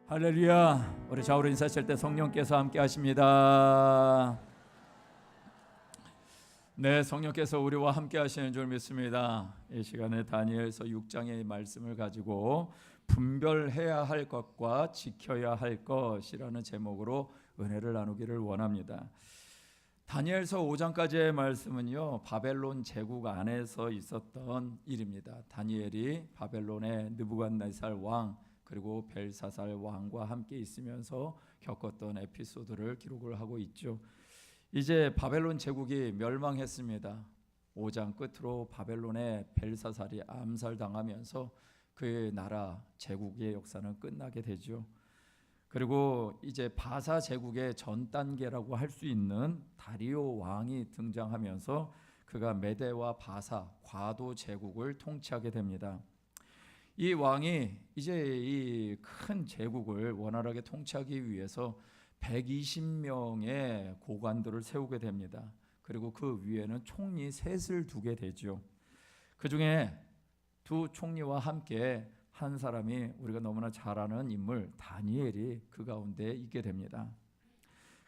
할렐루야. 우리 좌우로 인사하실 때 성령께서 함께 하십니다. 네, 성령께서 우리와 함께 하시는 줄 믿습니다. 이 시간에 다니엘서 6장의 말씀을 가지고 분별해야 할 것과 지켜야 할 것이라는 제목으로 은혜를 나누기를 원합니다. 다니엘서 5장까지의 말씀은요, 바벨론 제국 안에서 있었던 일입니다. 다니엘이 바벨론의 느부갓네살 왕 그리고 벨사살 왕과 함께 있으면서 겪었던 에피소드를 기록을 하고 있죠. 이제 바벨론 제국이 멸망했습니다. 5장 끝으로 바벨론의 벨사살이 암살당하면서 그의 나라 제국의 역사는 끝나게 되죠. 그리고 이제 바사 제국의 전 단계라고 할 수 있는 다리오 왕이 등장하면서 그가 메대와 바사 과도 제국을 통치하게 됩니다. 이 왕이 이제 이 큰 제국을 원활하게 통치하기 위해서 120명의 고관들을 세우게 됩니다. 그리고 그 위에는 총리 셋을 두게 되죠. 그 중에 두 총리와 함께 한 사람이 우리가 너무나 잘 아는 인물 다니엘이 그 가운데 있게 됩니다.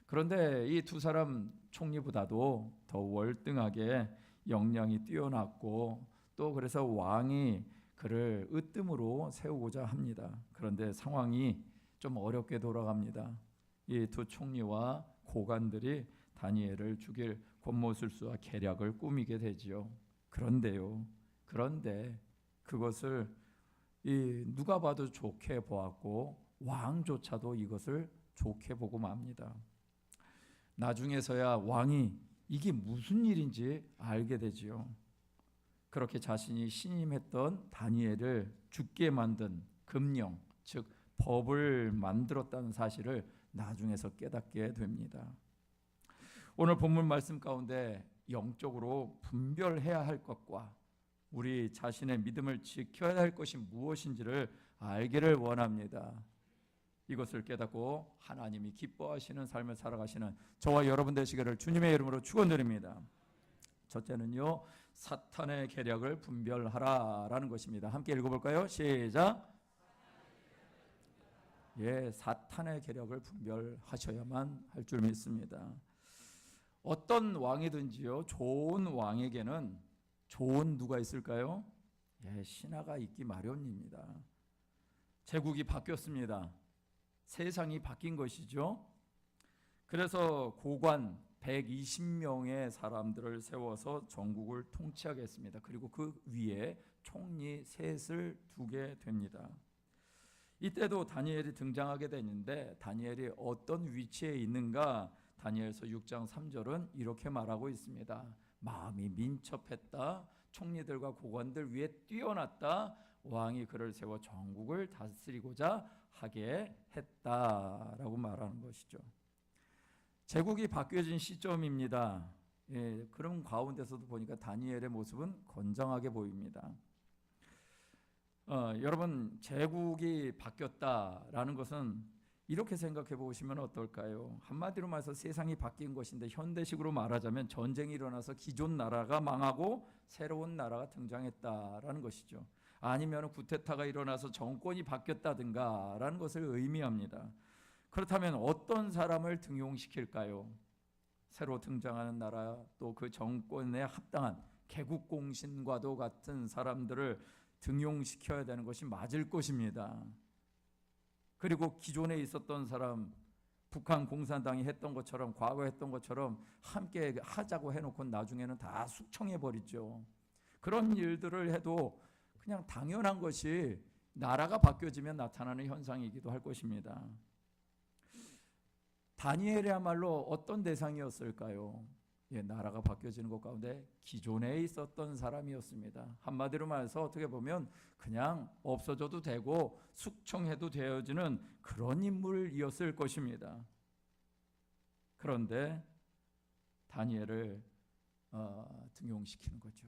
그런데 이 두 사람 총리보다도 더 월등하게 역량이 뛰어났고 또 그래서 왕이 그를 으뜸으로 세우고자 합니다. 그런데 상황이 좀 어렵게 돌아갑니다. 이 두 총리와 고관들이 다니엘을 죽일 권모술수와 계략을 꾸미게 되지요. 그런데 그것을 누가 봐도 좋게 보았고 왕조차도 이것을 좋게 보고 맙니다. 나중에서야 왕이 이게 무슨 일인지 알게 되지요. 그렇게 자신이 신임했던 다니엘을 죽게 만든 금령, 즉 법을 만들었다는 사실을 나중에서 깨닫게 됩니다. 오늘 본문 말씀 가운데 영적으로 분별해야 할 것과 우리 자신의 믿음을 지켜야 할 것이 무엇인지를 알기를 원합니다. 이것을 깨닫고 하나님이 기뻐하시는 삶을 살아가시는 저와 여러분 되시기를 주님의 이름으로 축원드립니다. 첫째는요, 사탄의 계략을 분별하라라는 것입니다. 함께 읽어볼까요? 시작. 사탄의 계략을 분별하셔야만 할 줄 믿습니다. 어떤 왕이든지요, 좋은 왕에게는 좋은 누가 있을까요? 신하가 있기 마련입니다. 제국이 바뀌었습니다. 세상이 바뀐 것이죠. 그래서 고관 120명의 사람들을 세워서 전국을 통치하겠습니다. 그리고 그 위에 총리 셋을 두게 됩니다. 이때도 다니엘이 등장하게 되는데 다니엘이 어떤 위치에 있는가? 다니엘서 6장 3절은 이렇게 말하고 있습니다. 마음이 민첩했다. 총리들과 고관들 위에 뛰어났다. 왕이 그를 세워 전국을 다스리고자 하게 했다라고 말하는 것이죠. 제국이 바뀌어진 시점입니다. 그런 가운데서도 보니까 다니엘의 모습은 건장하게 보입니다. 여러분, 제국이 바뀌었다라는 것은 이렇게 생각해 보시면 어떨까요? 한마디로 말해서 세상이 바뀐 것인데 현대식으로 말하자면 전쟁이 일어나서 기존 나라가 망하고 새로운 나라가 등장했다라는 것이죠. 아니면 쿠데타가 일어나서 정권이 바뀌었다든가 라는 것을 의미합니다. 그렇다면 어떤 사람을 등용시킬까요? 새로 등장하는 나라 또 그 정권에 합당한 개국공신과도 같은 사람들을 등용시켜야 되는 것이 맞을 것입니다. 그리고 기존에 있었던 사람, 북한 공산당이 했던 것처럼 과거에 했던 것처럼 함께 하자고 해놓고 나중에는 다 숙청해버리죠. 그런 일들을 해도 그냥 당연한 것이 나라가 바뀌어지면 나타나는 현상이기도 할 것입니다. 다니엘이야말로 어떤 대상이었을까요? 나라가 바뀌어지는 것 가운데 기존에 있었던 사람이었습니다. 한마디로 말해서 어떻게 보면 그냥 없어져도 되고 숙청해도 되어지는 그런 인물이었을 것입니다. 그런데 다니엘을 등용시키는 거죠.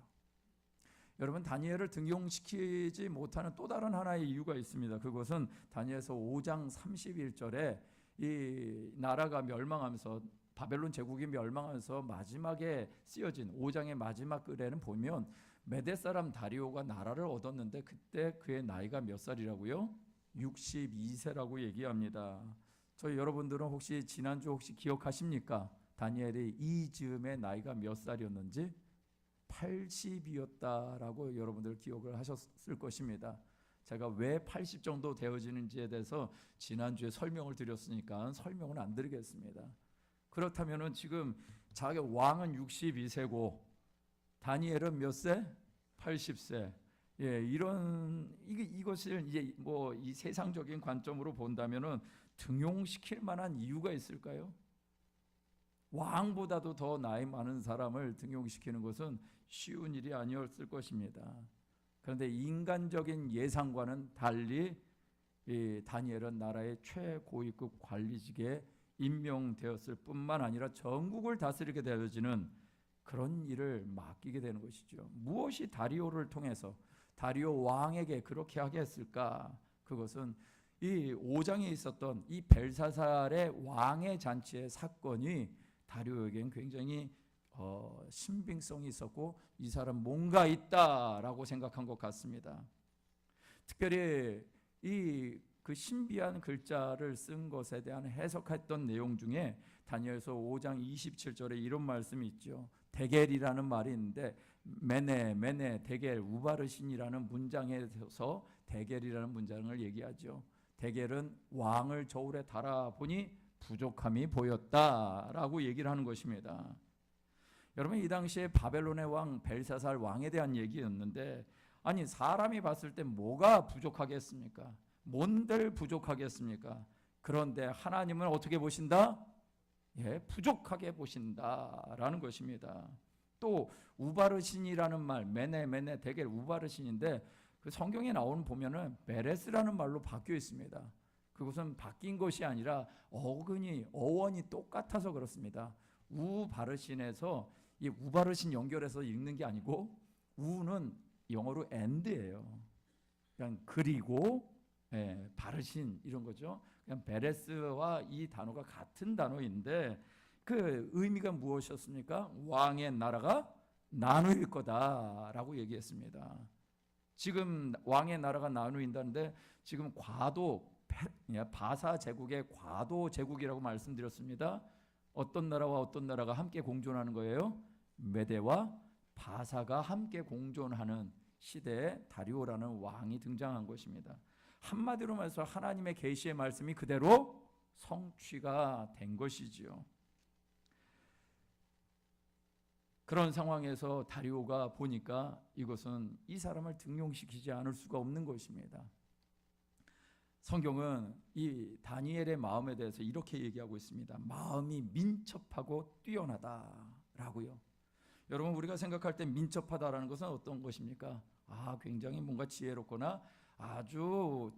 여러분, 다니엘을 등용시키지 못하는 또 다른 하나의 이유가 있습니다. 그것은 다니엘서 5장 31절에 이 나라가 멸망하면서 바벨론 제국이 멸망하면서 마지막에 쓰여진 5장의 마지막 글에는 보면 메대 사람 다리오가 나라를 얻었는데 그때 그의 나이가 몇 살이라고요? 62세라고 얘기합니다. 저희 여러분들은 혹시 지난주 혹시 기억하십니까? 다니엘이 이 즈음에 나이가 몇 살이었는지 80이었다라고 여러분들 기억을 하셨을 것입니다. 제가 왜 80 정도 되어지는지에 대해서 지난주에 설명을 드렸으니까 설명은 안 드리겠습니다. 그렇다면은 지금 자기 왕은 62세고 다니엘은 몇 세? 80세. 예, 이것을 이제 뭐 이 세상적인 관점으로 본다면은 등용시킬 만한 이유가 있을까요? 왕보다도 더 나이 많은 사람을 등용시키는 것은 쉬운 일이 아니었을 것입니다. 그런데 인간적인 예상과는 달리 이 다니엘은 나라의 최고위급 관리직에 임명되었을 뿐만 아니라 전국을 다스리게 되어지는 그런 일을 맡기게 되는 것이죠. 무엇이 다리오를 통해서 다리오 왕에게 그렇게 하게 했을까? 그것은 이 5장에 있었던 이 벨사살의 왕의 잔치의 사건이 다리오에겐 굉장히 신빙성이 있었고 이 사람 뭔가 있다라고 생각한 것 같습니다. 특별히 그 신비한 글자를 쓴 것에 대한 해석했던 내용 중에 다니엘서 5장 27절에 이런 말씀이 있죠. 데겔이라는 말이 있는데 메네 데겔 우바르신이라는 문장에서 데겔이라는 문장을 얘기하죠. 데겔은 왕을 저울에 달아보니 부족함이 보였다라고 얘기를 하는 것입니다. 여러분 이 당시에 바벨론의 왕 벨사살 왕에 대한 얘기였는데 아니 사람이 봤을 때 뭐가 부족하겠습니까? 뭔들 부족하겠습니까? 그런데 하나님은 어떻게 보신다? 예, 부족하게 보신다라는 것입니다. 또 우바르신이라는 말 메네 데겔 우바르신인데 그 성경에 나오는 보면은 베레스라는 말로 바뀌어 있습니다. 그것은 바뀐 것이 아니라 어원이 똑같아서 그렇습니다. 우바르신에서 이 우바르신 연결해서 읽는 게 아니고 우는 영어로 and예요. 그냥 그리고 바르신 이런 거죠. 그냥 베레스와 이 단어가 같은 단어인데 그 의미가 무엇이었습니까? 왕의 나라가 나누일 거다라고 얘기했습니다. 지금 왕의 나라가 나누인다는데 지금 바사 제국의 과도 제국이라고 말씀드렸습니다. 어떤 나라와 어떤 나라가 함께 공존하는 거예요? 메대와 바사가 함께 공존하는 시대에 다리오라는 왕이 등장한 것입니다. 한마디로 말해서 하나님의 계시의 말씀이 그대로 성취가 된 것이지요. 그런 상황에서 다리오가 보니까 이것은 이 사람을 등용시키지 않을 수가 없는 것입니다. 성경은 이 다니엘의 마음에 대해서 이렇게 얘기하고 있습니다. 마음이 민첩하고 뛰어나다라고요. 여러분 우리가 생각할 때 민첩하다라는 것은 어떤 것입니까? 굉장히 뭔가 지혜롭거나 아주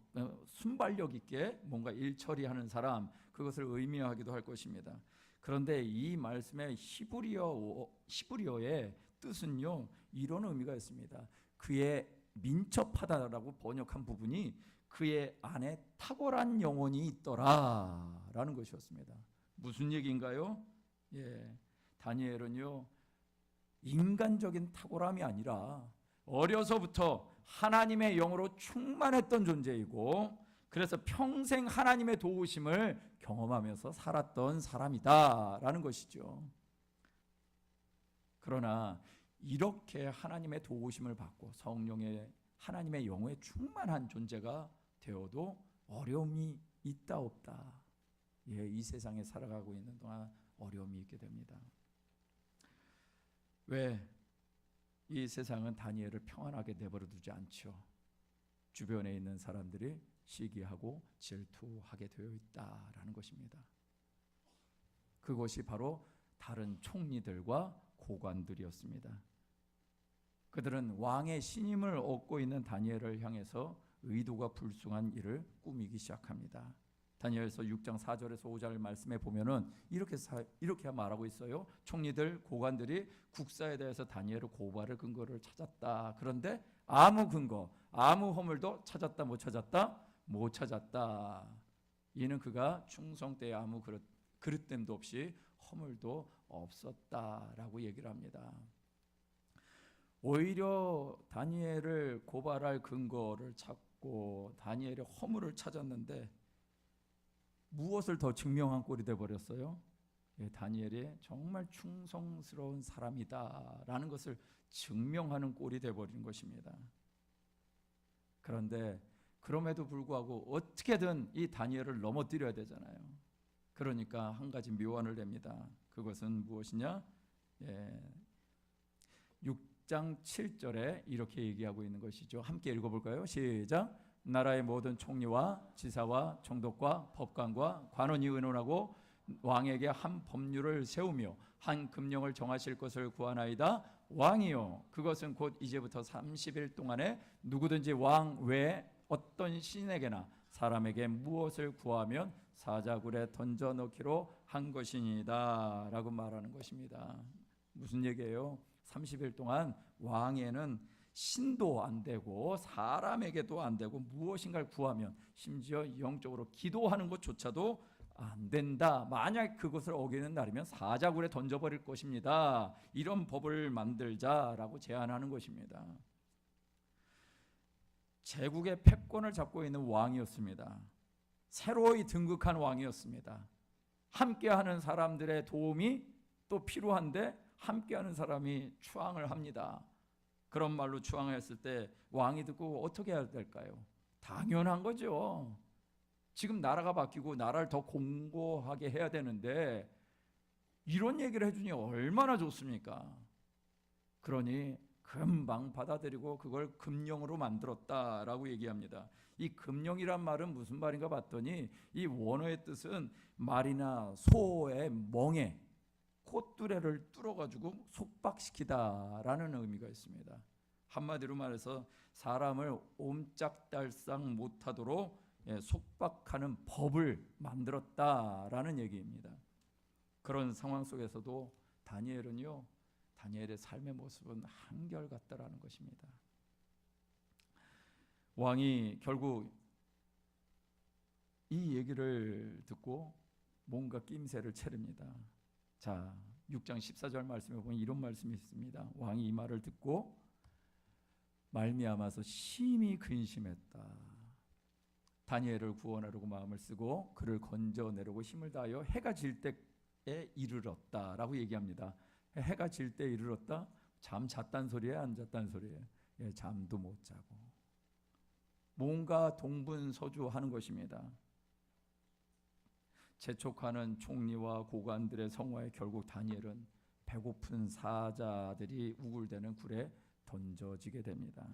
순발력 있게 뭔가 일 처리하는 사람, 그것을 의미하기도 할 것입니다. 그런데 이 말씀의 히브리어의 뜻은요 이런 의미가 있습니다. 그의 민첩하다라고 번역한 부분이 그의 안에 탁월한 영혼이 있더라라는 것이었습니다. 무슨 얘기인가요? 다니엘은요 인간적인 탁월함이 아니라 어려서부터 하나님의 영으로 충만했던 존재이고 그래서 평생 하나님의 도우심을 경험하면서 살았던 사람이다라는 것이죠. 그러나 이렇게 하나님의 도우심을 받고 성령의 하나님의 영에 충만한 존재가 되어도 어려움이 있다 없다. 이 세상에 살아가고 있는 동안 어려움이 있게 됩니다. 왜? 이 세상은 다니엘을 평안하게 내버려 두지 않죠. 주변에 있는 사람들이 시기하고 질투하게 되어 있다라는 것입니다. 그것이 바로 다른 총리들과 고관들이었습니다. 그들은 왕의 신임을 얻고 있는 다니엘을 향해서 의도가 불순한 일을 꾸미기 시작합니다. 다니엘서 6장 4절에서 5절 말씀에 보면은 이렇게 말하고 있어요. 총리들, 고관들이 국사에 대해서 다니엘을 고발할 근거를 찾았다. 그런데 아무 근거, 아무 허물도 찾았다 못 찾았다? 못 찾았다. 이는 그가 충성 때에 아무 그릇됨도 없이 허물도 없었다라고 얘기를 합니다. 오히려 다니엘을 고발할 근거를 찾고 찾고 다니엘의 허물을 찾았는데 무엇을 더 증명한 꼴이 돼 버렸어요? 예, 다니엘이 정말 충성스러운 사람이다라는 것을 증명하는 꼴이 돼 버린 것입니다. 그런데 그럼에도 불구하고 어떻게든 이 다니엘을 넘어뜨려야 되잖아요. 그러니까 한 가지 묘안을 냅니다. 그것은 무엇이냐? 6장 7절에 이렇게 얘기하고 있는 것이죠. 함께 읽어볼까요? 시작. 나라의 모든 총리와 지사와 총독과 법관과 관원이 의논하고 왕에게 한 법률을 세우며 한 금령을 정하실 것을 구하나이다. 왕이요, 그것은 곧 이제부터 30일 동안에 누구든지 왕 외에 어떤 신에게나 사람에게 무엇을 구하면 사자굴에 던져 넣기로 한 것이니이다 라고 말하는 것입니다. 무슨 얘기예요? 30일 동안 왕에는 신도 안 되고 사람에게도 안 되고 무엇인가를 구하면 심지어 영적으로 기도하는 것조차도 안 된다. 만약 그것을 어기는 날이면 사자굴에 던져버릴 것입니다. 이런 법을 만들자라고 제안하는 것입니다. 제국의 패권을 잡고 있는 왕이었습니다. 새로이 등극한 왕이었습니다. 함께하는 사람들의 도움이 또 필요한데 함께하는 사람이 추앙을 합니다. 그런 말로 추앙했을 때 왕이 듣고 어떻게 해야 될까요? 당연한 거죠. 지금 나라가 바뀌고 나라를 더 공고하게 해야 되는데 이런 얘기를 해주니 얼마나 좋습니까? 그러니 금방 받아들이고 그걸 금령으로 만들었다라고 얘기합니다. 이 금령이란 말은 무슨 말인가 봤더니 이 원어의 뜻은 말이나 소의 멍에 콧뚜레를 뚫어가지고 속박시키다라는 의미가 있습니다. 한마디로 말해서 사람을 옴짝달싹 못하도록 속박하는 법을 만들었다라는 얘기입니다. 그런 상황 속에서도 다니엘의 삶의 모습은 한결같다라는 것입니다. 왕이 결국 이 얘기를 듣고 뭔가 낌새를 차립니다. 자, 6장 14절 말씀에 보면 이런 말씀이 있습니다. 왕이 이 말을 듣고 말미암아서 심히 근심했다. 다니엘을 구원하려고 마음을 쓰고 그를 건져내려고 힘을 다하여 해가 질 때에 이르렀다라고 얘기합니다. 해가 질 때 이르렀다? 잠 잤단 소리예요? 안 잤단 소리예요? 잠도 못 자고 뭔가 동분서주하는 것입니다. 재촉하는 총리와 고관들의 성화에 결국 다니엘은 배고픈 사자들이 우글대는 굴에 던져지게 됩니다.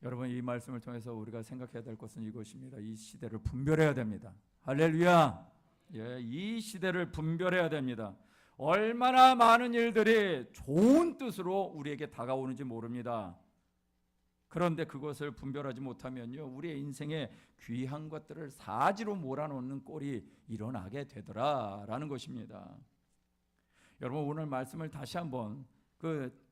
여러분, 이 말씀을 통해서 우리가 생각해야 될 것은 이것입니다. 이 시대를 분별해야 됩니다. 할렐루야. 이 시대를 분별해야 됩니다. 얼마나 많은 일들이 좋은 뜻으로 우리에게 다가오는지 모릅니다. 그런데 그것을 분별하지 못하면요, 우리의 인생에 귀한 것들을 사지로 몰아넣는 꼴이 일어나게 되더라라는 것입니다. 여러분, 오늘 말씀을 다시 한번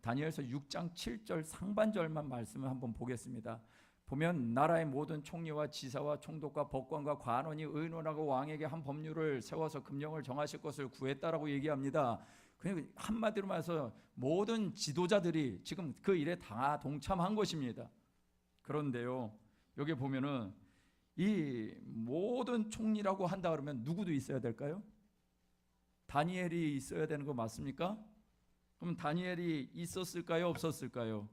다니엘서 6장 7절 상반절만 말씀을 한번 보겠습니다. 보면 나라의 모든 총리와 지사와 총독과 법관과 관원이 의논하고 왕에게 한 법률을 세워서 금령을 정하실 것을 구했다라고 얘기합니다. 그냥 한마디로 말해서 모든 지도자들이 지금 그 일에 다 동참한 것입니다. 그런데요, 여기 보면은 이 모든 총리라고 한다 그러면 누구도 있어야 될까요? 다니엘이 있어야 되는 거 맞습니까? 그럼 다니엘이 있었을까요? 없었을까요?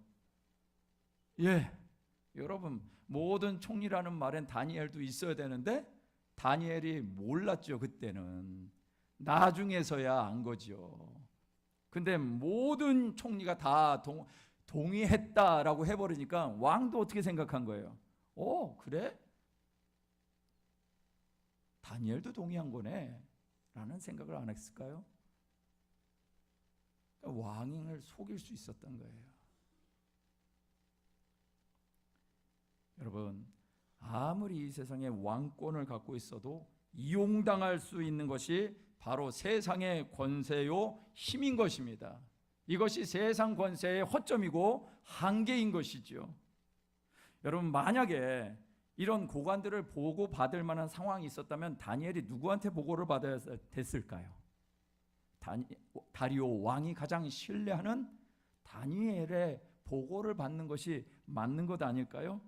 여러분, 모든 총리라는 말엔 다니엘도 있어야 되는데 다니엘이 몰랐죠. 그때는 나중에서야 안 거죠. 근데 모든 총리가 다 동의했다라고 해버리니까 왕도 어떻게 생각한 거예요? 그래? 다니엘도 동의한 거네 라는 생각을 안 했을까요? 왕을 속일 수 있었던 거예요. 여러분, 아무리 이 세상에 왕권을 갖고 있어도 이용당할 수 있는 것이 바로 세상의 권세요 힘인 것입니다. 이것이 세상 권세의 허점이고 한계인 것이죠. 여러분, 만약에 이런 고관들을 보고받을 만한 상황이 있었다면 다니엘이 누구한테 보고를 받아야 됐을까요? 다리오 왕이 가장 신뢰하는 다니엘의 보고를 받는 것이 맞는 것 아닐까요?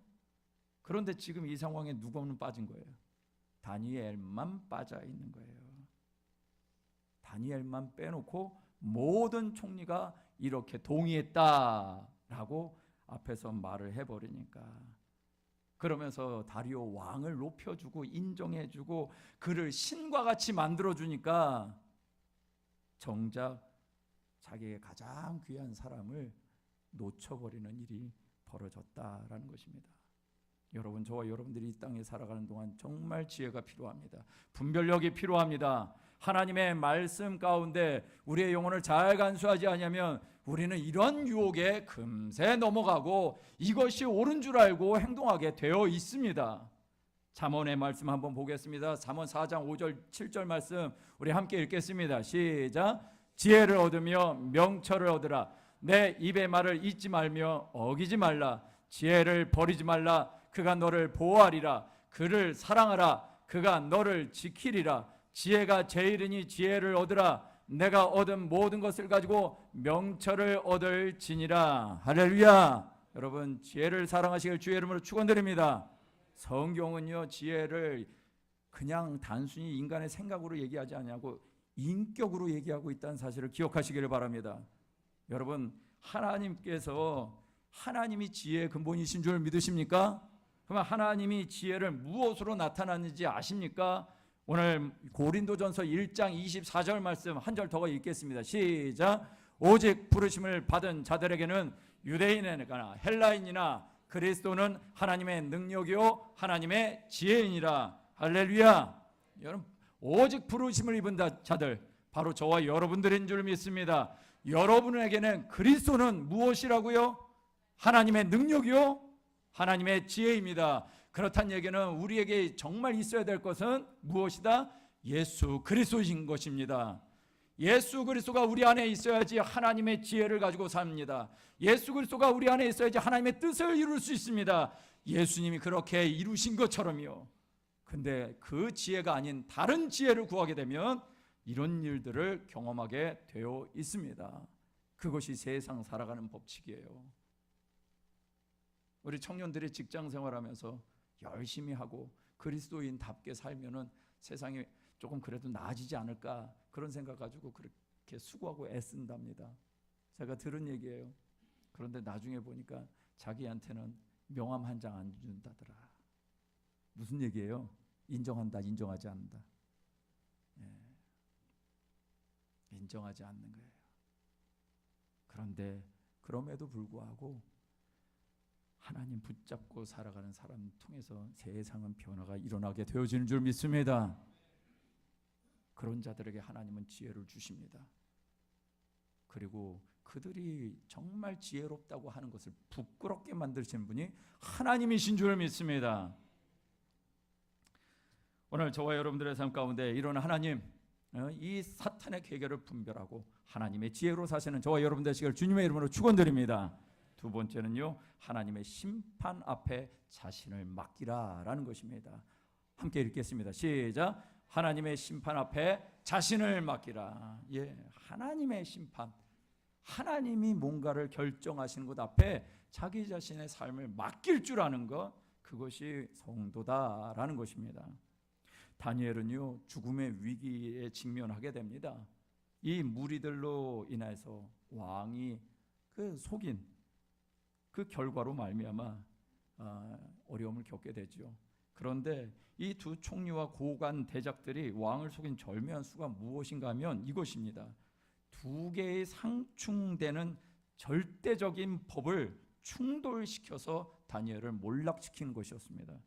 그런데 지금 이 상황에 누구는 빠진 거예요? 다니엘만 빠져 있는 거예요. 다니엘만 빼놓고 모든 총리가 이렇게 동의했다라고 앞에서 말을 해버리니까, 그러면서 다리오 왕을 높여주고 인정해주고 그를 신과 같이 만들어주니까 정작 자기의 가장 귀한 사람을 놓쳐버리는 일이 벌어졌다라는 것입니다. 여러분, 저와 여러분들이 이 땅에 살아가는 동안 정말 지혜가 필요합니다. 분별력이 필요합니다. 하나님의 말씀 가운데 우리의 영혼을 잘 간수하지 않으면 우리는 이런 유혹에 금세 넘어가고 이것이 옳은 줄 알고 행동하게 되어 있습니다. 잠언의 말씀 한번 보겠습니다. 잠언 4장 5절 7절 말씀 우리 함께 읽겠습니다. 시작. 지혜를 얻으며 명철을 얻으라. 내 입의 말을 잊지 말며 어기지 말라. 지혜를 버리지 말라. 그가 너를 보호하리라. 그를 사랑하라. 그가 너를 지키리라. 지혜가 제일이니 지혜를 얻으라. 내가 얻은 모든 것을 가지고 명철을 얻을지니라. 할렐루야. 여러분, 지혜를 사랑하시길 주의 이름으로 축원드립니다. 성경은요, 지혜를 그냥 단순히 인간의 생각으로 얘기하지 않냐고 인격으로 얘기하고 있다는 사실을 기억하시기를 바랍니다. 여러분, 하나님께서 하나님이 지혜의 근본이신 줄 믿으십니까? 그러면 하나님이 지혜를 무엇으로 나타났는지 아십니까? 오늘 고린도전서 1장 24절 말씀 한 절 더 읽겠습니다. 시작. 오직 부르심을 받은 자들에게는 유대인이나 헬라인이나 그리스도는 하나님의 능력이요 하나님의 지혜이니라. 할렐루야. 여러분, 오직 부르심을 입은 자들, 바로 저와 여러분들인 줄 믿습니다. 여러분에게는 그리스도는 무엇이라고요? 하나님의 능력이요 하나님의 지혜입니다. 그렇다는 얘기는 우리에게 정말 있어야 될 것은 무엇이다? 예수 그리스도인 것입니다. 예수 그리스도가 우리 안에 있어야지 하나님의 지혜를 가지고 삽니다. 예수 그리스도가 우리 안에 있어야지 하나님의 뜻을 이룰 수 있습니다. 예수님이 그렇게 이루신 것처럼요. 근데 그 지혜가 아닌 다른 지혜를 구하게 되면 이런 일들을 경험하게 되어 있습니다. 그것이 세상 살아가는 법칙이에요. 우리 청년들이 직장 생활하면서 열심히 하고 그리스도인답게 살면은 세상이 조금 그래도 나아지지 않을까, 그런 생각 가지고 그렇게 수고하고 애쓴답니다. 제가 들은 얘기예요. 그런데 나중에 보니까 자기한테는 명함 한 장 안 준다더라. 무슨 얘기예요? 인정한다, 인정하지 않는다. 인정하지 않는 거예요. 그런데 그럼에도 불구하고 하나님 붙잡고 살아가는 사람 통해서 세상은 변화가 일어나게 되어지는 줄 믿습니다. 그런 자들에게 하나님은 지혜를 주십니다. 그리고 그들이 정말 지혜롭다고 하는 것을 부끄럽게 만드시는 분이 하나님이신 줄 믿습니다. 오늘 저와 여러분들의 삶 가운데 이런 하나님, 이 사탄의 계계를 분별하고 하나님의 지혜로 사시는 저와 여러분 되시길 주님의 이름으로 축원드립니다. 두 번째는요, 하나님의 심판 앞에 자신을 맡기라라는 것입니다. 함께 읽겠습니다. 시작. 하나님의 심판 앞에 자신을 맡기라. 하나님의 심판, 하나님이 뭔가를 결정하시는 것 앞에 자기 자신의 삶을 맡길 줄 아는 것, 그것이 성도다라는 것입니다. 다니엘은요, 죽음의 위기에 직면하게 됩니다. 이 무리들로 인해서 왕이 속인 그 결과로 말미암아 어려움을 겪게 되죠. 그런데 이 두 총리와 고관 대작들이 왕을 속인 절묘한 수가 무엇인가 하면 이것입니다. 두 개의 상충되는 절대적인 법을 충돌시켜서 다니엘을 몰락시키는 것이었습니다.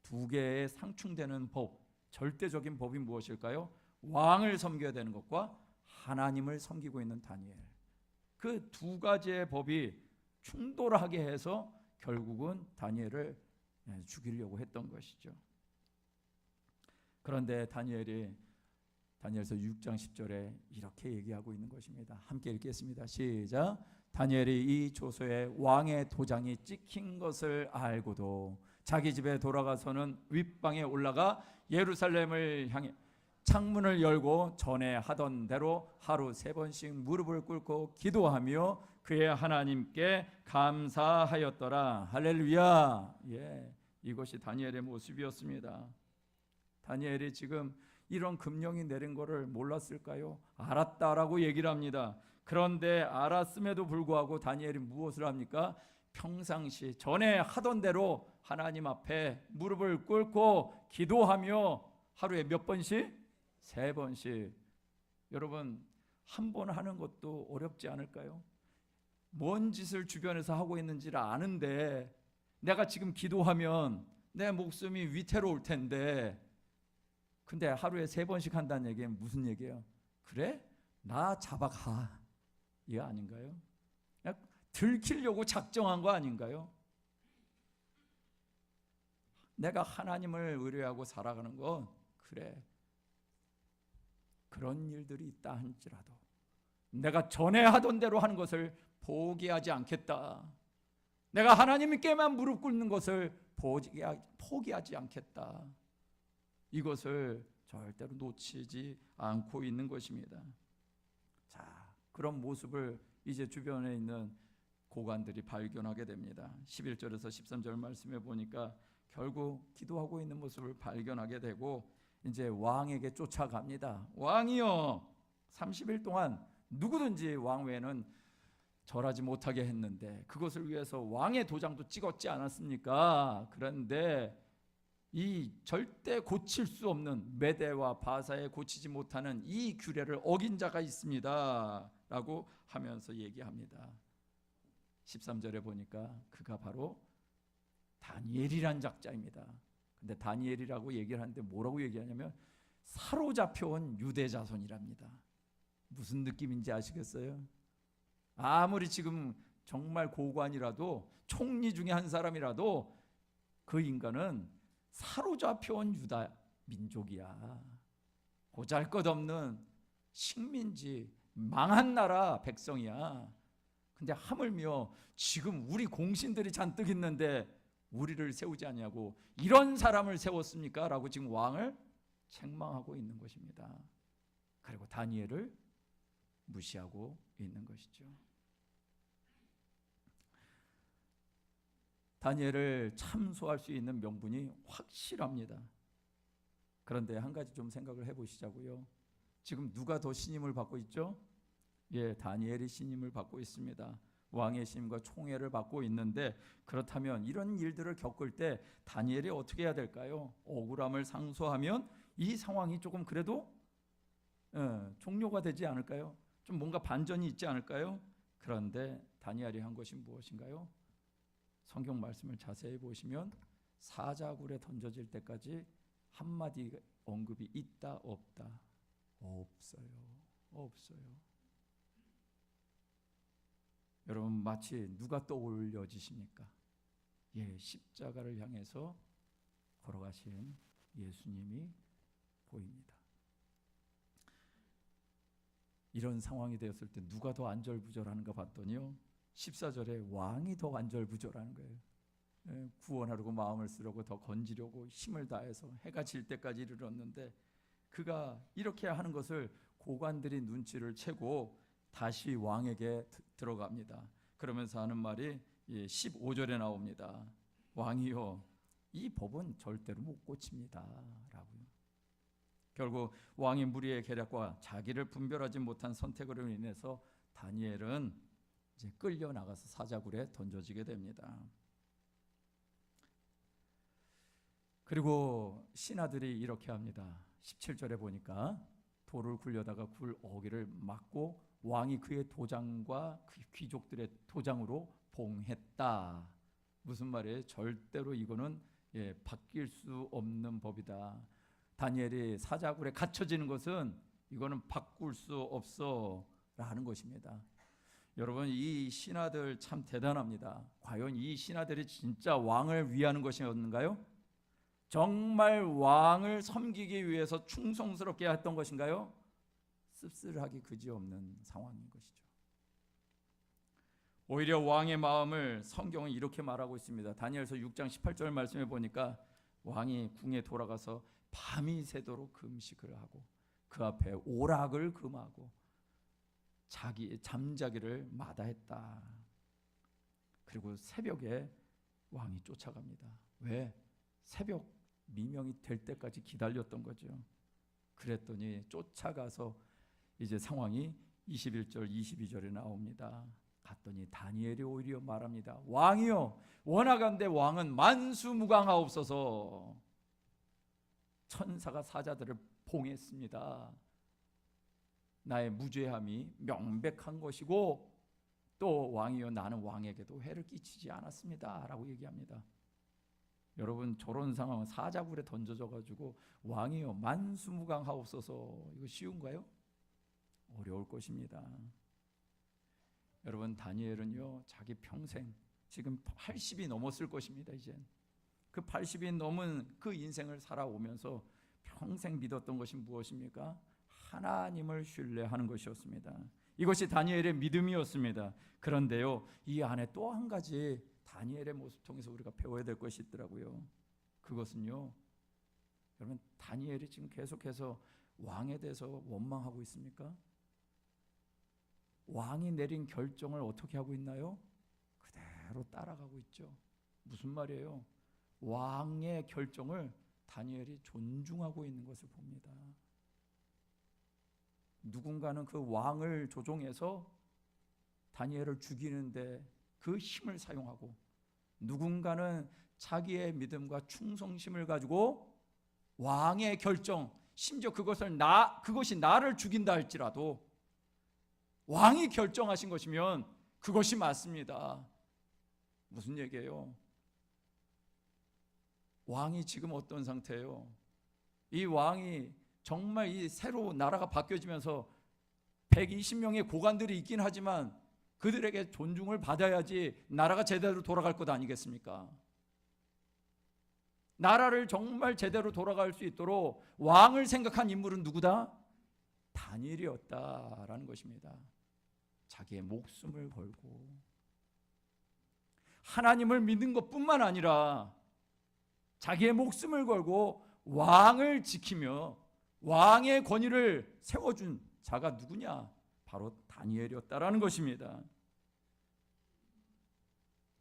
두 개의 상충되는 법, 절대적인 법이 무엇일까요? 왕을 섬겨야 되는 것과 하나님을 섬기고 있는 다니엘. 그 두 가지의 법이 충돌하게 해서 결국은 다니엘을 죽이려고 했던 것이죠. 그런데 다니엘이 다니엘서 6장 10절에 이렇게 얘기하고 있는 것입니다. 함께 읽겠습니다. 시작. 다니엘이 이 조서에 왕의 도장이 찍힌 것을 알고도 자기 집에 돌아가서는 윗방에 올라가 예루살렘을 향해 창문을 열고 전에 하던 대로 하루 3번씩 무릎을 꿇고 기도하며 그의 하나님께 감사하였더라. 할렐루야. 이것이 다니엘의 모습이었습니다. 다니엘이 지금 이런 금령이 내린 것을 몰랐을까요? 알았다라고 얘기를 합니다. 그런데 알았음에도 불구하고 다니엘이 무엇을 합니까? 평상시 전에 하던 대로 하나님 앞에 무릎을 꿇고 기도하며 하루에 몇 번씩? 3번씩. 여러분, 한 번 하는 것도 어렵지 않을까요? 뭔 짓을 주변에서 하고 있는지를 아는데 내가 지금 기도하면 내 목숨이 위태로울 텐데, 근데 하루에 3번씩 한다는 얘기는 무슨 얘기예요? 그래? 나 잡아가, 이거 아닌가요? 들키려고 작정한 거 아닌가요? 내가 하나님을 의뢰하고 살아가는 건 그래, 그런 일들이 있다 할지라도 내가 전에 하던 대로 하는 것을 포기하지 않겠다. 내가 하나님께만 무릎 꿇는 것을 포기하지 않겠다. 이것을 절대로 놓치지 않고 있는 것입니다. 자, 그런 모습을 이제 주변에 있는 고관들이 발견하게 됩니다. 11절에서 13절 말씀해 보니까 결국 기도하고 있는 모습을 발견하게 되고 이제 왕에게 쫓아갑니다. 왕이요, 30일 동안 누구든지 왕 외에는 절하지 못하게 했는데 그것을 위해서 왕의 도장도 찍었지 않았습니까? 그런데 이 절대 고칠 수 없는 메대와 바사에 고치지 못하는 이 규례를 어긴 자가 있습니다 라고 하면서 얘기합니다. 13절에 보니까 그가 바로 다니엘이란 작자입니다. 근데 다니엘이라고 얘기를 하는데 뭐라고 얘기하냐면 사로잡혀온 유대 자손이랍니다. 무슨 느낌인지 아시겠어요? 아무리 지금 정말 고관이라도, 총리 중에 한 사람이라도 그 인간은 사로잡혀온 유다 민족이야. 보잘것없는 식민지, 망한 나라 백성이야. 근데 하물며 지금 우리 공신들이 잔뜩 있는데 우리를 세우지 않냐고, 이런 사람을 세웠습니까? 라고 지금 왕을 책망하고 있는 것입니다. 그리고 다니엘을 무시하고 있는 것이죠. 다니엘을 참소할 수 있는 명분이 확실합니다. 그런데 한 가지 좀 생각을 해보시자고요. 지금 누가 더 신임을 받고 있죠? 예, 다니엘이 신임을 받고 있습니다. 왕의 신임과 총애를 받고 있는데, 그렇다면 이런 일들을 겪을 때 다니엘이 어떻게 해야 될까요? 억울함을 상소하면 이 상황이 조금 그래도 종료가 되지 않을까요? 좀 뭔가 반전이 있지 않을까요? 그런데 다니엘이 한 것이 무엇인가요? 성경 말씀을 자세히 보시면 사자굴에 던져질 때까지 한마디 언급이 있다 없다? 없어요. 여러분, 마치 누가 떠올려지십니까? 예, 십자가를 향해서 걸어가신 예수님이 보입니다. 이런 상황이 되었을 때 누가 더 안절부절하는가 봤더니요, 14절에 왕이 더 안절부절하는 거예요. 예, 구원하려고 마음을 쓰려고 더 건지려고 힘을 다해서 해가 질 때까지 이르렀는데 그가 이렇게 하는 것을 고관들이 눈치를 채고 다시 왕에게 들어갑니다. 그러면서 하는 말이 15절에 나옵니다. 왕이요, 이 법은 절대로 못 고칩니다 라고요. 결국 왕의 무리의 계략과 자기를 분별하지 못한 선택으로 인해서 다니엘은 이제 끌려 나가서 사자굴에 던져지게 됩니다. 그리고 신하들이 이렇게 합니다. 17절에 보니까 돌을 굴려다가 굴 어기를 막고 왕이 그의 도장과 그 귀족들의 도장으로 봉했다. 무슨 말이에요? 절대로 이거는 바뀔 수 없는 법이다. 다니엘이 사자굴에 갇혀지는 것은 이거는 바꿀 수 없어 라는 것입니다. 여러분, 이 신하들 참 대단합니다. 과연 이 신하들이 진짜 왕을 위하는 것이었는가요? 정말 왕을 섬기기 위해서 충성스럽게 했던 것인가요? 씁쓸하기 그지없는 상황인 것이죠. 오히려 왕의 마음을 성경은 이렇게 말하고 있습니다. 다니엘서 6장 18절 말씀해 보니까 왕이 궁에 돌아가서 밤이 새도록 금식을 하고 그 앞에 오락을 금하고 자기 잠자기를 마다했다. 그리고 새벽에 왕이 쫓아갑니다. 왜? 새벽 미명이 될 때까지 기다렸던 거죠. 그랬더니 쫓아가서 이제 상황이 21절 22절에 나옵니다. 갔더니 다니엘이 오히려 말합니다. 왕이여, 원하건대 왕은 만수무강하옵소서. 천사가 사자들을 봉했습니다. 나의 무죄함이 명백한 것이고 또 왕이여, 나는 왕에게도 해를 끼치지 않았습니다 라고 얘기합니다. 여러분, 저런 상황은 사자굴에 던져져 가지고 왕이여 만수무강하옵소서, 이거 쉬운가요? 어려울 것입니다. 여러분, 다니엘은요 자기 평생, 지금 80이 넘었을 것입니다. 이젠 그 80이 넘은 그 인생을 살아오면서 평생 믿었던 것이 무엇입니까? 하나님을 신뢰하는 것이었습니다. 이것이 다니엘의 믿음이었습니다. 그런데요, 이 안에 또 한 가지 다니엘의 모습 통해서 우리가 배워야 될 것이 있더라고요. 그것은요, 여러분, 다니엘이 지금 계속해서 왕에 대해서 원망하고 있습니까? 왕이 내린 결정을 어떻게 하고 있나요? 그대로 따라가고 있죠. 무슨 말이에요? 왕의 결정을 다니엘이 존중하고 있는 것을 봅니다. 누군가는 그 왕을 조종해서 다니엘을 죽이는데 그 힘을 사용하고, 누군가는 자기의 믿음과 충성심을 가지고 왕의 결정, 심지어 그것이 나를 죽인다 할지라도 왕이 결정하신 것이면 그것이 맞습니다. 무슨 얘기예요? 왕이 지금 어떤 상태예요? 이 왕이 정말 이 새로 나라가 바뀌어지면서 120명의 고관들이 있긴 하지만 그들에게 존중을 받아야지 나라가 제대로 돌아갈 것 아니겠습니까? 나라를 정말 제대로 돌아갈 수 있도록 왕을 생각한 인물은 누구다? 다니엘이었다라는 것입니다. 자기의 목숨을 걸고 하나님을 믿는 것뿐만 아니라 자기의 목숨을 걸고 왕을 지키며 왕의 권위를 세워준 자가 누구냐? 바로 다니엘이었다라는 것입니다.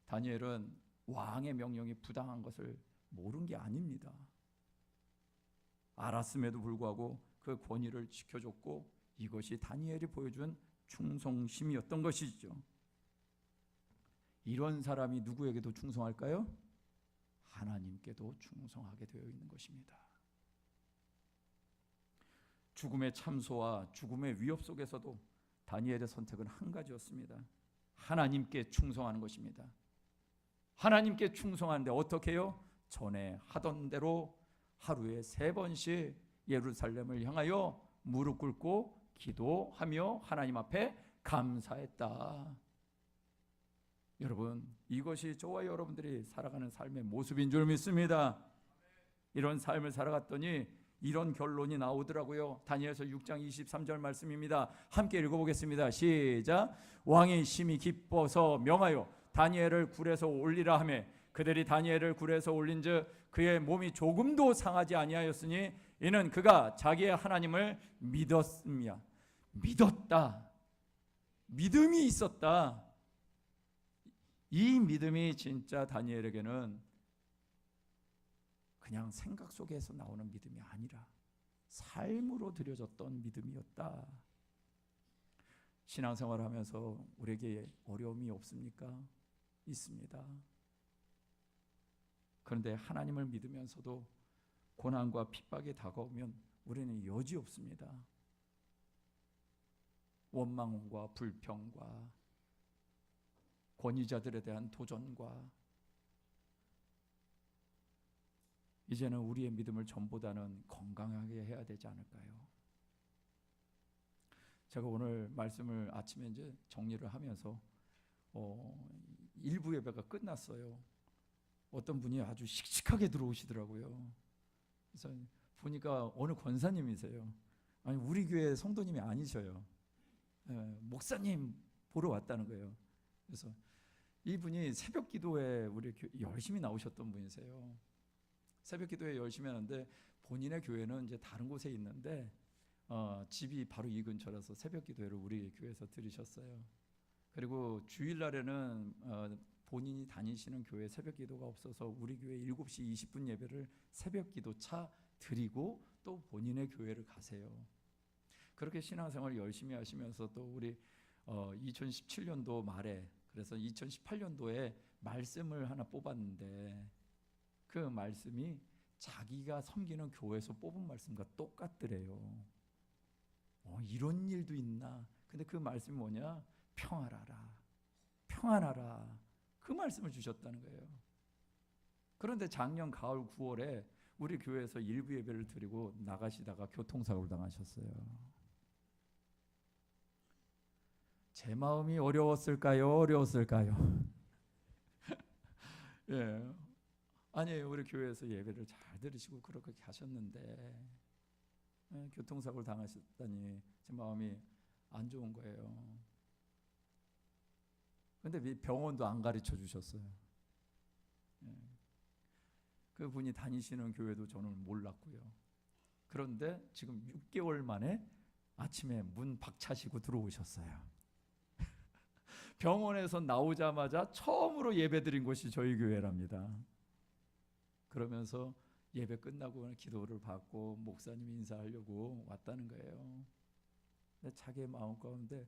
다니엘은 왕의 명령이 부당한 것을 모른 게 아닙니다. 알았음에도 불구하고 그 권위를 지켜줬고, 이것이 다니엘이 보여준 충성심이었던 것이죠. 이런 사람이 누구에게도 충성할까요? 하나님께도 충성하게 되어 있는 것입니다. 죽음의 참소와 죽음의 위협 속에서도 다니엘의 선택은 한 가지였습니다. 하나님께 충성하는 것입니다. 하나님께 충성하는데 어떻게 해요? 전에 하던 대로 하루에 3번씩 예루살렘을 향하여 무릎 꿇고 기도하며 하나님 앞에 감사했다. 여러분, 이것이 저와 여러분들이 살아가는 삶의 모습인 줄 믿습니다. 이런 삶을 살아갔더니 이런 결론이 나오더라고요. 다니엘서 6장 23절 말씀입니다. 함께 읽어보겠습니다. 시작. 왕이 심히 기뻐서 명하여 다니엘을 굴에서 올리라 하며 그들이 다니엘을 굴에서 올린즉 그의 몸이 조금도 상하지 아니하였으니 이는 그가 자기의 하나님을 믿었음이야. 믿었다. 믿음이 있었다. 이 믿음이 진짜 다니엘에게는 그냥 생각 속에서 나오는 믿음이 아니라 삶으로 드려졌던 믿음이었다. 신앙생활을 하면서 우리에게 어려움이 없습니까? 있습니다. 그런데 하나님을 믿으면서도 고난과 핍박이 다가오면 우리는 여지없습니다. 원망과 불평과 권위자들에 대한 도전과, 이제는 우리의 믿음을 전보다는 건강하게 해야 되지 않을까요? 제가 오늘 말씀을 아침에 이제 정리를 하면서 일부 예배가 끝났어요. 어떤 분이 아주 씩씩하게 들어오시더라고요. 그래서 보니까 어느 권사님이세요. 아니, 우리 교회 성도님이 아니셔요. 목사님 보러 왔다는 거예요. 그래서 이분이 새벽 기도에 우리 열심히 나오셨던 분이세요. 새벽 기도에 열심히 하는데 본인의 교회는 이제 다른 곳에 있는데 집이 바로 이 근처라서 새벽 기도회를 우리 교회에서 들으셨어요. 그리고 주일날에는 본인이 다니시는 교회 새벽 기도가 없어서 우리 교회 7시 20분 예배를 새벽 기도차 드리고 또 본인의 교회를 가세요. 그렇게 신앙생활 열심히 하시면서 또 우리 2017년도 말에, 그래서 2018년도에 말씀을 하나 뽑았는데 그 말씀이 자기가 섬기는 교회에서 뽑은 말씀과 똑같더래요. 이런 일도 있나? 근데 그 말씀이 뭐냐? 평안하라, 평안하라, 그 말씀을 주셨다는 거예요. 그런데 작년 가을 9월에 우리 교회에서 일부 예배를 드리고 나가시다가 교통사고를 당하셨어요. 제 마음이 어려웠을까요? 어려웠을까요? 예, 아니에요. 우리 교회에서 예배를 잘 들으시고 그렇게 하셨는데 교통사고를 당하셨다니 제 마음이 안 좋은 거예요. 근데 병원도 안 가르쳐 주셨어요. 그 분이 다니시는 교회도 저는 몰랐고요. 그런데 지금 6개월 만에 아침에 문 박차시고 들어오셨어요. 병원에서 나오자마자 처음으로 예배 드린 곳이 저희 교회랍니다. 그러면서 예배 끝나고 기도를 받고 목사님 인사하려고 왔다는 거예요. 근데 자기의 마음 가운데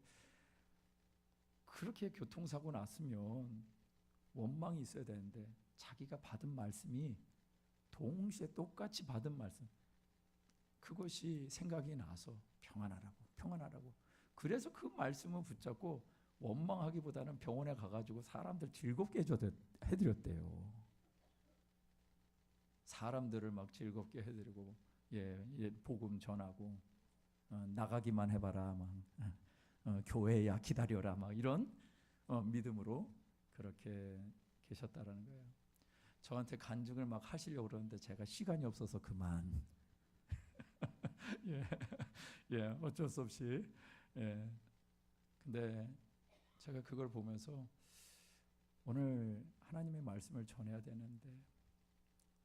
그렇게 교통사고 났으면 원망이 있어야 되는데 자기가 받은 말씀이 동시에 똑같이 받은 말씀, 그것이 생각이 나서 평안하라고, 평안하라고. 그래서 그 말씀을 붙잡고 원망하기보다는 병원에 가가지고 사람들 즐겁게 해드렸대요. 사람들을 막 즐겁게 해드리고 복음 전하고 나가기만 해봐라, 막 교회야 기다려라, 막 이런 믿음으로 그렇게 계셨다라는 거예요. 저한테 간증을 막 하시려고 그러는데 제가 시간이 없어서 그만. 어쩔 수 없이. 근데 제가 그걸 보면서 오늘 하나님의 말씀을 전해야 되는데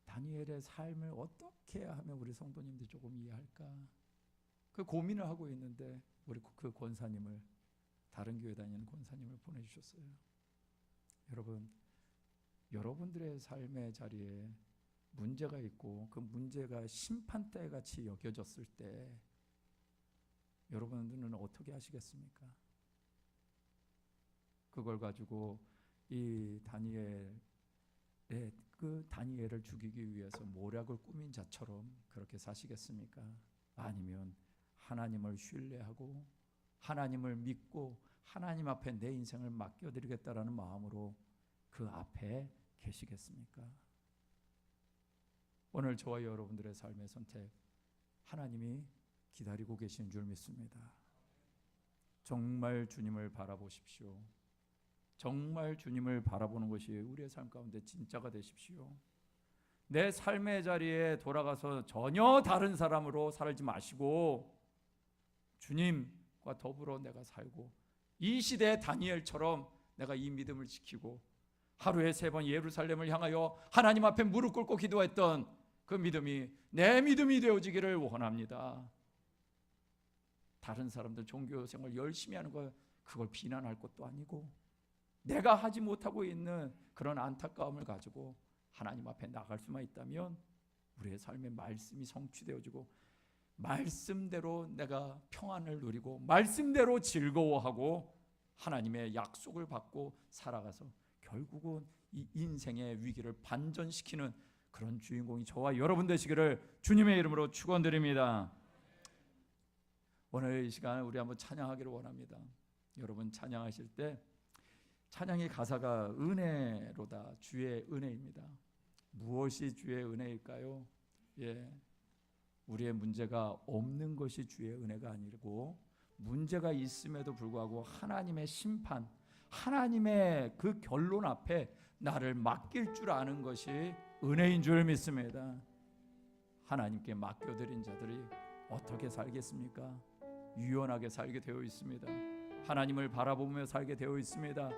다니엘의 삶을 어떻게 하면 우리 성도님들이 조금 이해할까, 그 고민을 하고 있는데 우리 그 권사님을, 다른 교회 다니는 권사님을 보내주셨어요. 여러분, 여러분들의 삶의 자리에 문제가 있고 그 문제가 심판대 같이 여겨졌을 때 여러분들은 어떻게 하시겠습니까? 그걸 가지고 이 다니엘을 죽이기 위해서 모략을 꾸민 자처럼 그렇게 사시겠습니까? 아니면 하나님을 신뢰하고 하나님을 믿고 하나님 앞에 내 인생을 맡겨드리겠다라는 마음으로 그 앞에 계시겠습니까? 오늘 저와 여러분들의 삶의 선택, 하나님이 기다리고 계신 줄 믿습니다. 정말 주님을 바라보십시오. 정말 주님을 바라보는 것이 우리의 삶 가운데 진짜가 되십시오. 내 삶의 자리에 돌아가서 전혀 다른 사람으로 살지 마시고 주님과 더불어 내가 살고 이 시대의 다니엘처럼 내가 이 믿음을 지키고 하루에 3번 예루살렘을 향하여 하나님 앞에 무릎 꿇고 기도했던 그 믿음이 내 믿음이 되어지기를 원합니다. 다른 사람들 종교생활 열심히 하는 거 그걸 비난할 것도 아니고 내가 하지 못하고 있는 그런 안타까움을 가지고 하나님 앞에 나갈 수만 있다면 우리의 삶의 말씀이 성취되어지고 말씀대로 내가 평안을 누리고 말씀대로 즐거워하고 하나님의 약속을 받고 살아가서 결국은 이 인생의 위기를 반전시키는 그런 주인공이 저와 여러분 되시기를 주님의 이름으로 축원드립니다. 오늘 이 시간 우리 한번 찬양하기를 원합니다. 여러분 찬양하실 때 찬양의 가사가 은혜로다, 주의 은혜입니다. 무엇이 주의 은혜일까요? 우리의 문제가 없는 것이 주의 은혜가 아니고 문제가 있음에도 불구하고 하나님의 심판, 하나님의 그 결론 앞에 나를 맡길 줄 아는 것이 은혜인 줄 믿습니다. 하나님께 맡겨드린 자들이 어떻게 살겠습니까? 유연하게 살게 되어 있습니다. 하나님을 바라보며 살게 되어 있습니다.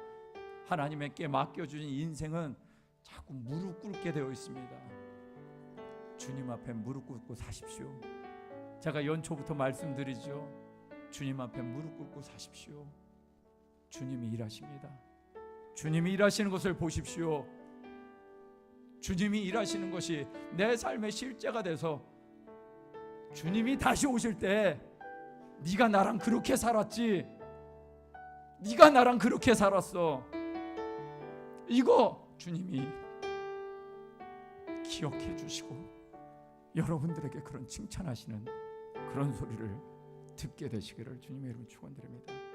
하나님께 맡겨주신 인생은 자꾸 무릎 꿇게 되어 있습니다. 주님 앞에 무릎 꿇고 사십시오. 제가 연초부터 말씀드리죠. 주님 앞에 무릎 꿇고 사십시오. 주님이 일하십니다. 주님이 일하시는 것을 보십시오. 주님이 일하시는 것이 내 삶의 실제가 돼서 주님이 다시 오실 때 네가 나랑 그렇게 살았지, 네가 나랑 그렇게 살았어, 이거 주님이 기억해 주시고 여러분들에게 그런 칭찬하시는 그런 소리를 듣게 되시기를 주님의 이름으로 축원드립니다.